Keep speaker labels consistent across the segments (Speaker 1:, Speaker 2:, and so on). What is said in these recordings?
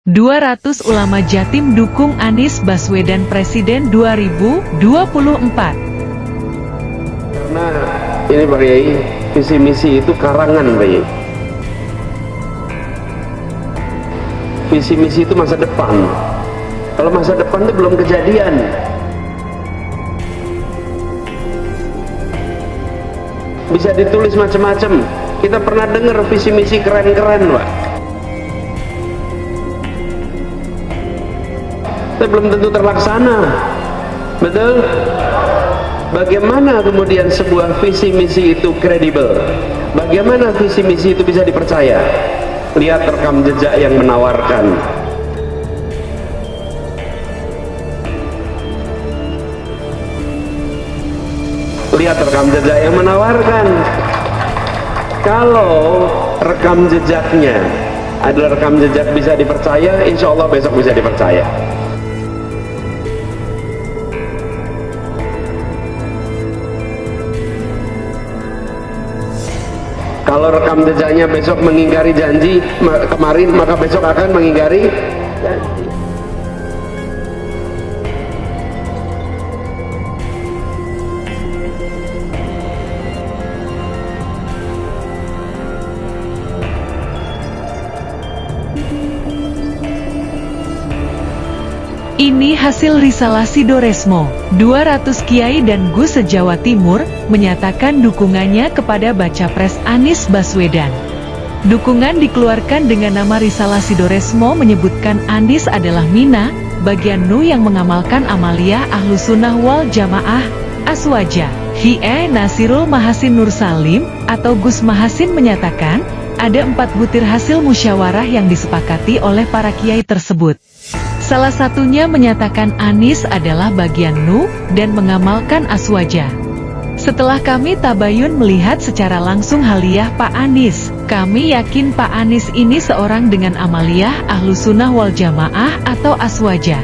Speaker 1: 200 ulama Jatim dukung Anies Baswedan Presiden 2024.
Speaker 2: Karena ini Pak Kiai, visi misi itu karangan Pak Kiai. Visi misi itu masa depan. Kalau masa depan itu belum kejadian. Bisa ditulis macam-macam. Kita pernah dengar visi misi keren-keren Pak. Tapi belum tentu terlaksana. Betul? Bagaimana kemudian sebuah visi misi itu kredibel? Bagaimana visi misi itu bisa dipercaya? Lihat rekam jejak yang menawarkan. Lihat rekam jejak yang menawarkan. Kalau rekam jejaknya adalah rekam jejak bisa dipercaya, insya Allah besok bisa dipercaya. Kalau rekam jejaknya besok mengingkari janji kemarin, maka besok akan mengingkari janji.
Speaker 1: Ini hasil risalah Sidoresmo. 200 kiai dan gus se-Jawa Timur menyatakan dukungannya kepada baca pres Anies Baswedan. Dukungan dikeluarkan dengan nama risalah Sidoresmo menyebutkan Anies adalah Mina, bagian Nu yang mengamalkan amaliyah Ahlus Sunnah wal Jamaah, Aswaja. Hie Nasirul Mahasin Nur Salim, atau Gus Mahasin menyatakan, ada 4 butir hasil musyawarah yang disepakati oleh para kiai tersebut. Salah satunya menyatakan Anies adalah bagian Nu dan mengamalkan Aswaja. Setelah kami tabayun melihat secara langsung haliyah Pak Anies, kami yakin Pak Anies ini seorang dengan amaliyah Ahlus Sunnah wal Jamaah atau Aswaja.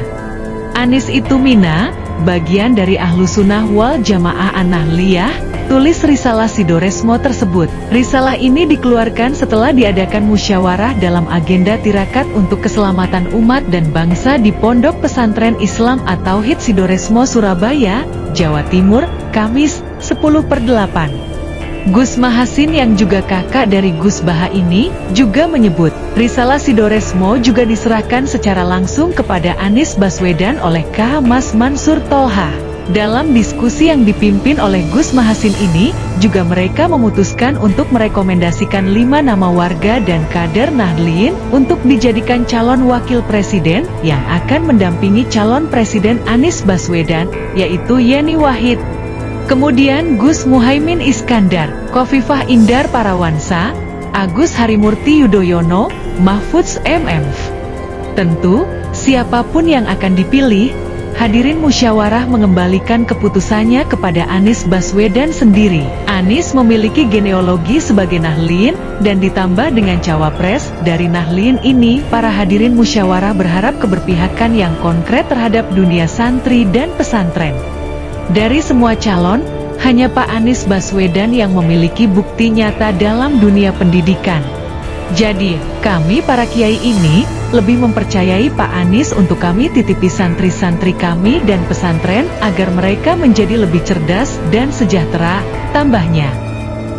Speaker 1: Anies itu Mina, bagian dari Ahlus Sunnah wal Jamaah An-Nahliyah, tulis risalah Sidoresmo tersebut. Risalah ini dikeluarkan setelah diadakan musyawarah dalam agenda tirakat untuk keselamatan umat dan bangsa di Pondok Pesantren Islam At-Tauhid Sidoresmo Surabaya, Jawa Timur, Kamis, 10/8. Gus Mahasin yang juga kakak dari Gus Baha ini, juga menyebut, risalah Sidoresmo juga diserahkan secara langsung kepada Anies Baswedan oleh K. Mas Mansur Tolha. Dalam diskusi yang dipimpin oleh Gus Mahasin ini, juga mereka memutuskan untuk merekomendasikan 5 nama warga dan kader Nahdliyin untuk dijadikan calon wakil presiden yang akan mendampingi calon presiden Anies Baswedan, yaitu Yeni Wahid. Kemudian Gus Muhaimin Iskandar, Khofifah Indar Parawansa, Agus Harimurti Yudhoyono, Mahfudz MM. Tentu, siapapun yang akan dipilih, hadirin musyawarah mengembalikan keputusannya kepada Anies Baswedan sendiri. Anies memiliki genealogi sebagai Nahdliyin dan ditambah dengan cawapres dari Nahdliyin ini, para hadirin musyawarah berharap keberpihakan yang konkret terhadap dunia santri dan pesantren. Dari semua calon, hanya Pak Anies Baswedan yang memiliki bukti nyata dalam dunia pendidikan. Jadi, kami para kiai ini lebih mempercayai Pak Anies untuk kami titipi santri-santri kami dan pesantren agar mereka menjadi lebih cerdas dan sejahtera, tambahnya.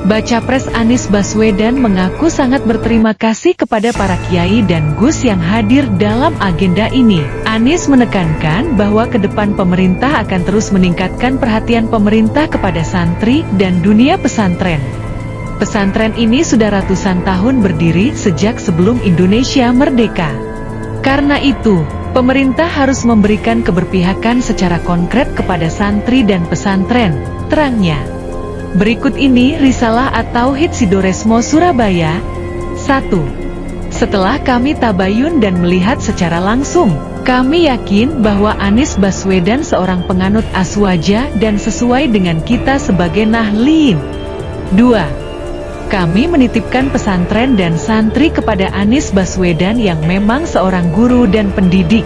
Speaker 1: Baca pres Anies Baswedan mengaku sangat berterima kasih kepada para kiai dan gus yang hadir dalam agenda ini. Anies menekankan bahwa ke depan pemerintah akan terus meningkatkan perhatian pemerintah kepada santri dan dunia pesantren. Pesantren ini sudah ratusan tahun berdiri sejak sebelum Indonesia merdeka. Karena itu, pemerintah harus memberikan keberpihakan secara konkret kepada santri dan pesantren, terangnya. Berikut ini risalah At-Tauhid Sidoresmo Surabaya. 1. Setelah kami tabayun dan melihat secara langsung, kami yakin bahwa Anies Baswedan seorang penganut Aswaja dan sesuai dengan kita sebagai Nahdliyin. 2. Kami menitipkan pesantren dan santri kepada Anies Baswedan yang memang seorang guru dan pendidik.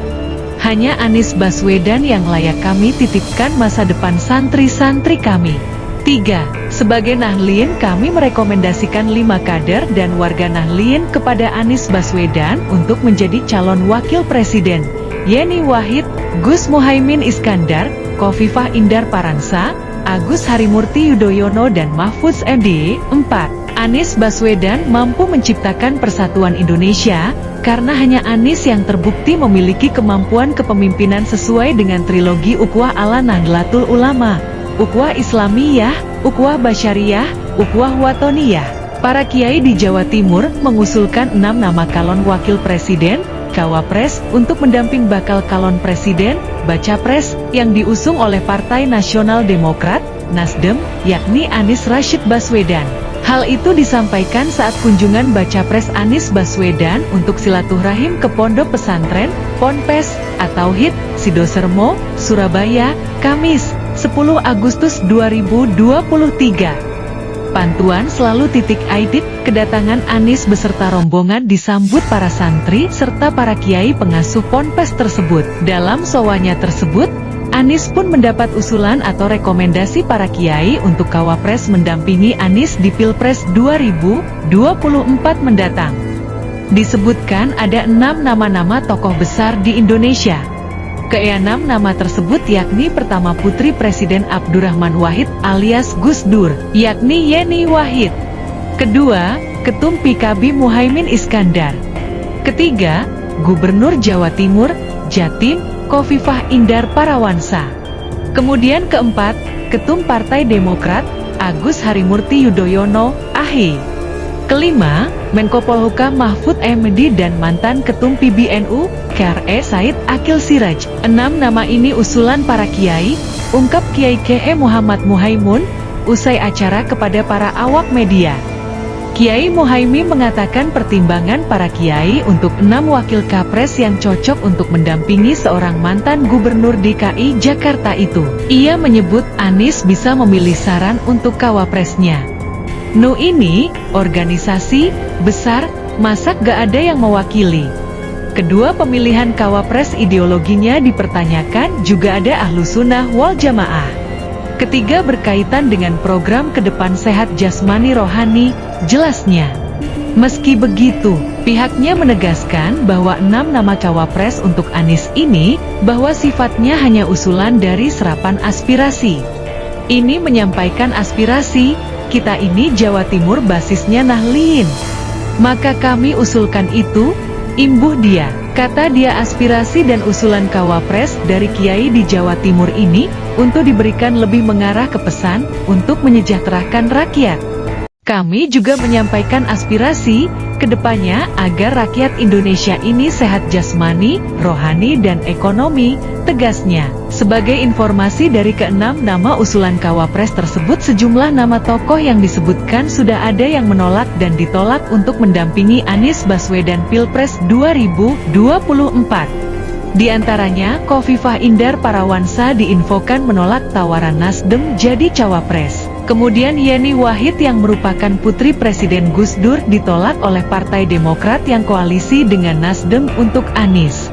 Speaker 1: Hanya Anies Baswedan yang layak kami titipkan masa depan santri-santri kami. 3. Sebagai Nahdliyin kami merekomendasikan 5 kader dan warga Nahdliyin kepada Anies Baswedan untuk menjadi calon wakil presiden. Yeni Wahid, Gus Muhaimin Iskandar, Khofifah Indar Paransa, Agus Harimurti Yudhoyono dan Mahfudz MD. 4. Anies Baswedan mampu menciptakan persatuan Indonesia, karena hanya Anies yang terbukti memiliki kemampuan kepemimpinan sesuai dengan trilogi Ukhuwah ala Nahdlatul Ulama, Ukhuwah Islamiyah, Ukhuwah Basyariyah, Ukhuwah Watoniyah. Para kiai di Jawa Timur mengusulkan 6 nama calon wakil presiden, Cawapres, untuk mendamping bakal calon presiden, Bacapres, yang diusung oleh Partai Nasional Demokrat, Nasdem, yakni Anies Rashid Baswedan. Hal itu disampaikan saat kunjungan Bacapres Anies Baswedan untuk silaturahim ke Pondok Pesantren, Ponpes, atau HIT, Sidosermo, Surabaya, Kamis, 10 Agustus 2023. Pantuan selalu .id, kedatangan Anies beserta rombongan disambut para santri serta para kiai pengasuh ponpes tersebut. Dalam sowannya tersebut, Anies pun mendapat usulan atau rekomendasi para kiai untuk Cawapres mendampingi Anies di Pilpres 2024 mendatang. Disebutkan ada 6 nama-nama tokoh besar di Indonesia. Ke-6 nama tersebut yakni pertama Putri Presiden Abdurrahman Wahid alias Gus Dur, yakni Yeni Wahid. Kedua, Ketum PKB Muhaimin Iskandar. Ketiga, Gubernur Jawa Timur, Jatim, Khofifah Indar Parawansa. Kemudian keempat, Ketum Partai Demokrat, Agus Harimurti Yudhoyono, AHY. Kelima, Menko Polhukam Mahfud MD dan mantan Ketum PBNU, KRE Said Akil Siraj. 6 nama ini usulan para kiai, ungkap Kiai KE Muhammad Muhaimun, usai acara kepada para awak media. Kiai Muhaimin mengatakan pertimbangan para kiai untuk 6 wakil Kapres yang cocok untuk mendampingi seorang mantan Gubernur DKI Jakarta itu. Ia menyebut Anies bisa memilih saran untuk Cawapresnya. Nu ini, organisasi, besar, masa gak ada yang mewakili. Kedua pemilihan Cawapres ideologinya dipertanyakan, juga ada Ahlussunnah wal Jamaah. Ketiga berkaitan dengan program ke depan sehat jasmani rohani, jelasnya. Meski begitu, pihaknya menegaskan bahwa 6 nama Cawapres untuk Anies ini, bahwa sifatnya hanya usulan dari serapan aspirasi. Ini menyampaikan aspirasi, kita ini Jawa Timur basisnya Nahdliyin. Maka kami usulkan itu, imbuh dia. Kata dia aspirasi dan usulan Cawapres dari kiai di Jawa Timur ini, untuk diberikan lebih mengarah ke pesan, untuk menyejahterakan rakyat. Kami juga menyampaikan aspirasi, kedepannya agar rakyat Indonesia ini sehat jasmani, rohani dan ekonomi, tegasnya. Sebagai informasi dari ke-6 nama usulan Cawapres tersebut, sejumlah nama tokoh yang disebutkan sudah ada yang menolak dan ditolak untuk mendampingi Anies Baswedan Pilpres 2024. Di antaranya, Khofifah Indar Parawansa diinfokan menolak tawaran Nasdem jadi Cawapres. Kemudian Yeni Wahid yang merupakan putri Presiden Gus Dur ditolak oleh Partai Demokrat yang koalisi dengan Nasdem untuk Anies.